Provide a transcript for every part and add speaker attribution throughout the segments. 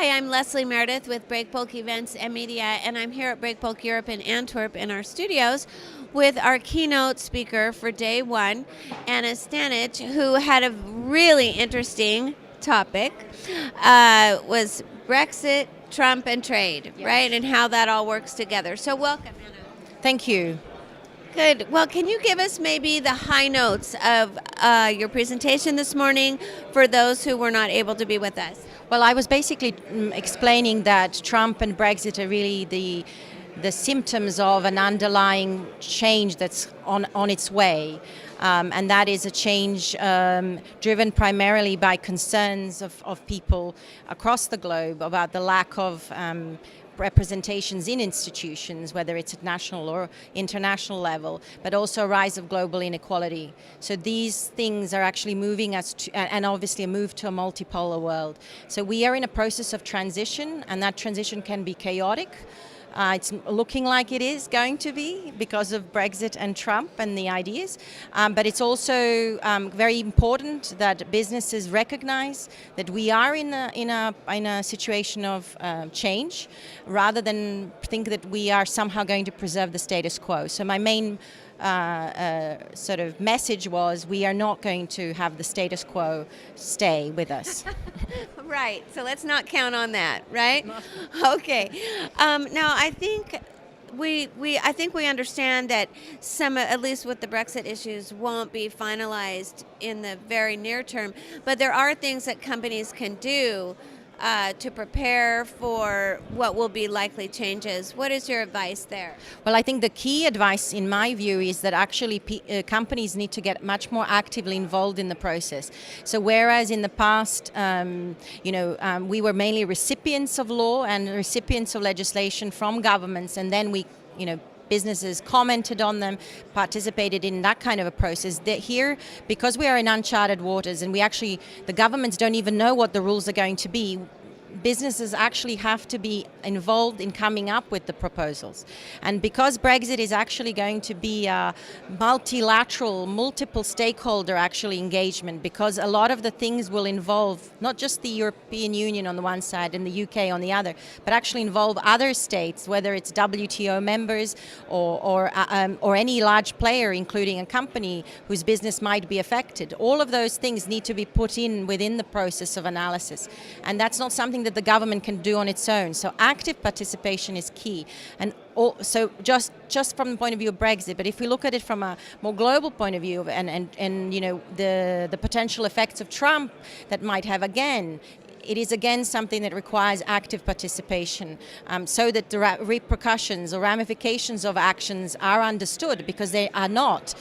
Speaker 1: Hi, I'm Leslie Meredith with Breakbulk Events and Media, and I'm here at Breakbulk Europe in Antwerp in our studios with our keynote speaker for day one, Anna Stanič, who had a really interesting topic, was Brexit, Trump, and trade,
Speaker 2: Yes.
Speaker 1: right, and how that all works together. So welcome, Anna.
Speaker 2: Thank you.
Speaker 1: Good. Well, can you give us maybe the high notes of your presentation this morning for those who were not able to be with us?
Speaker 2: Well, I was basically explaining that Trump and Brexit are really the symptoms of an underlying change that's on its way. And that is a change driven primarily by concerns of people across the globe about the lack of representations in institutions, whether it's at national or international level, but also a rise of global inequality. So these things are actually moving us to, and obviously a move to a multipolar world. So we are in a process of transition, and that transition can be chaotic. It's looking like it is going to be because of Brexit and Trump and the ideas, but it's also very important that businesses recognize that we are in a situation of change, rather than think that we are somehow going to preserve the status quo. So my main sort of message was, we are not going to have the status quo stay with us.
Speaker 1: Right. So let's not count on that, right? Okay. Now I think we understand that some, at least with the Brexit issues, won't be finalized in the very near term. But there are things that companies can do to prepare for what will be likely changes. What is your advice there?
Speaker 2: Well, I think the key advice, in my view, is that actually companies need to get much more actively involved in the process. So whereas in the past, we were mainly recipients of law and recipients of legislation from governments, and then businesses commented on them, participated in that kind of a process. That here, because we are in uncharted waters and the governments don't even know what the rules are going to be, businesses actually have to be involved in coming up with the proposals. And because Brexit is actually going to be a multilateral, multiple stakeholder actually engagement, because a lot of the things will involve not just the European Union on the one side and the UK on the other, but actually involve other states, whether it's WTO members or any large player, including a company whose business might be affected. All of those things need to be put in within the process of analysis. And that's not something that the government can do on its own. So active participation is key. And so just from the point of view of Brexit, but if we look at it from a more global point of view and the potential effects of Trump that might have, again, it is again something that requires active participation, so that the repercussions or ramifications of actions are understood, because they are not.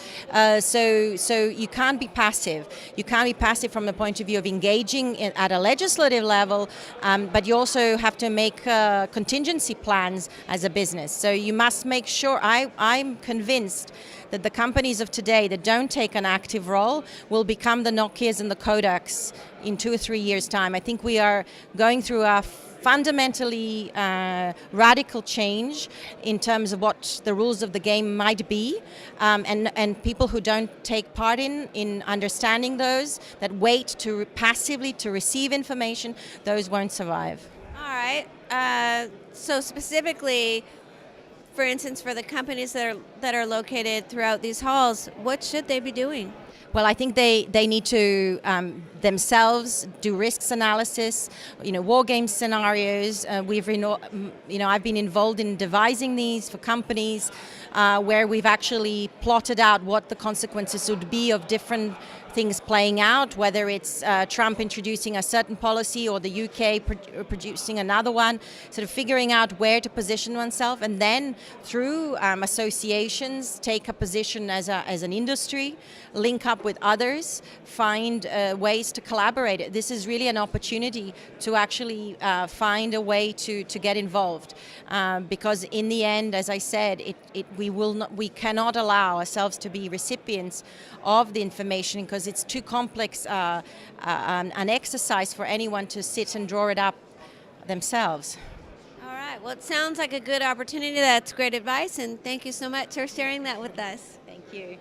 Speaker 2: So you can't be passive. You can't be passive from the point of view of engaging at a legislative level, but you also have to make contingency plans as a business. So you must make sure, I'm convinced that the companies of today that don't take an active role will become the Nokias and the Kodaks in 2 or 3 years' time. I think we are going through a fundamentally radical change in terms of what the rules of the game might be, and people who don't take part in understanding those, that wait passively to receive information, those won't survive.
Speaker 1: All right. So specifically, for instance, for the companies that are located throughout these halls, what should they be doing?
Speaker 2: Well, I think they need to themselves do risks analysis, war game scenarios. I've been involved in devising these for companies where we've actually plotted out what the consequences would be of different things playing out, whether it's Trump introducing a certain policy or the UK producing another one, sort of figuring out where to position oneself, and then through associations take a position as an industry, link up with others, find ways to collaborate. This is really an opportunity to actually find a way to get involved, because in the end, as I said, we cannot allow ourselves to be recipients of the information, because it's too complex an exercise for anyone to sit and draw it up themselves.
Speaker 1: All right. Well, it sounds like a good opportunity. That's great advice, and thank you so much for sharing that with us.
Speaker 2: Thank you.